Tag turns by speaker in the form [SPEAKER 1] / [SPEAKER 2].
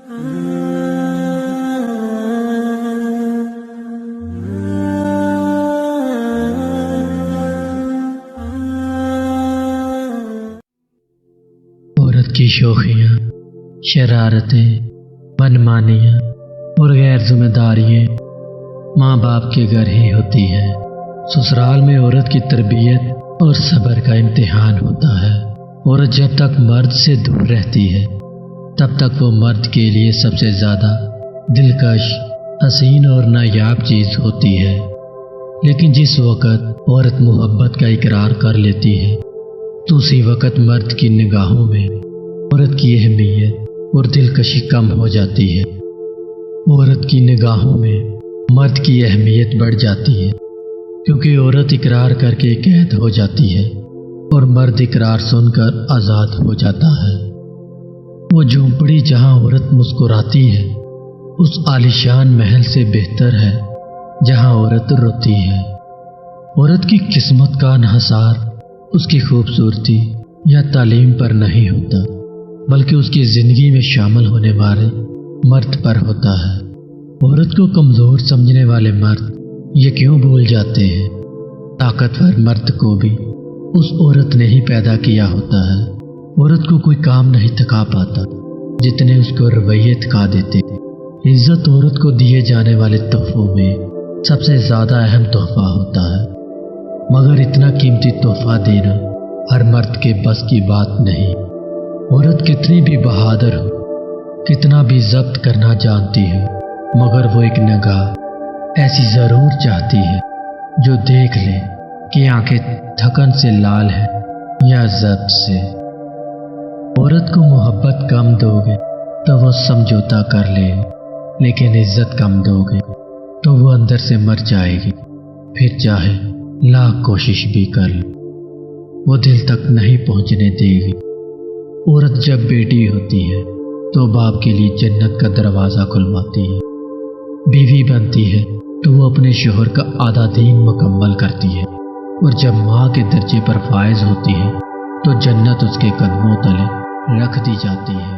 [SPEAKER 1] عورت کی شوخیاں، شرارتیں، منمانیاں اور غیر ذمہ داریاں ماں باپ کے گھر ہی ہوتی ہیں۔ سسرال میں عورت کی تربیت اور صبر کا امتحان ہوتا ہے۔ عورت جب تک مرد سے دور رہتی ہے تب تک وہ مرد کے لیے سب سے زیادہ دلکش، حسین اور نایاب چیز ہوتی ہے، لیکن جس وقت عورت محبت کا اقرار کر لیتی ہے تو اسی وقت مرد کی نگاہوں میں عورت کی اہمیت اور دلکشی کم ہو جاتی ہے۔ عورت کی نگاہوں میں مرد کی اہمیت بڑھ جاتی ہے، کیونکہ عورت اقرار کر کے قید ہو جاتی ہے اور مرد اقرار سن کر آزاد ہو جاتا ہے۔ وہ جھونپڑی جہاں عورت مسکراتی ہے اس عالیشان محل سے بہتر ہے جہاں عورت روتی ہے۔ عورت کی قسمت کا انحصار اس کی خوبصورتی یا تعلیم پر نہیں ہوتا، بلکہ اس کی زندگی میں شامل ہونے والے مرد پر ہوتا ہے۔ عورت کو کمزور سمجھنے والے مرد یہ کیوں بھول جاتے ہیں؟ طاقتور مرد کو بھی اس عورت نے ہی پیدا کیا ہوتا ہے۔ عورت کو کوئی کام نہیں تھکا پاتا جتنے اس کو رویے تھکا دیتے۔ عزت عورت کو دیے جانے والے تحفوں میں سب سے زیادہ اہم تحفہ ہوتا ہے، مگر اتنا قیمتی تحفہ دینا ہر مرد کے بس کی بات نہیں۔ عورت کتنی بھی بہادر ہو، کتنا بھی ضبط کرنا جانتی ہے، مگر وہ ایک نگاہ ایسی ضرور چاہتی ہے جو دیکھ لے کہ آنکھیں تھکن سے لال ہیں یا ضبط سے۔ عورت کو محبت کم دو گے تو وہ سمجھوتا کر لے، لیکن عزت کم دو گے تو وہ اندر سے مر جائے گی، پھر چاہے لاکھ کوشش بھی کر لے وہ دل تک نہیں پہنچنے دے گی۔ عورت جب بیٹی ہوتی ہے تو باپ کے لیے جنت کا دروازہ کھلواتی ہے، بیوی بنتی ہے تو وہ اپنے شوہر کا آدھا دین مکمل کرتی ہے، اور جب ماں کے درجے پر فائز ہوتی ہے تو جنت اس کے قدموں تلے رکھ دی جاتی ہے۔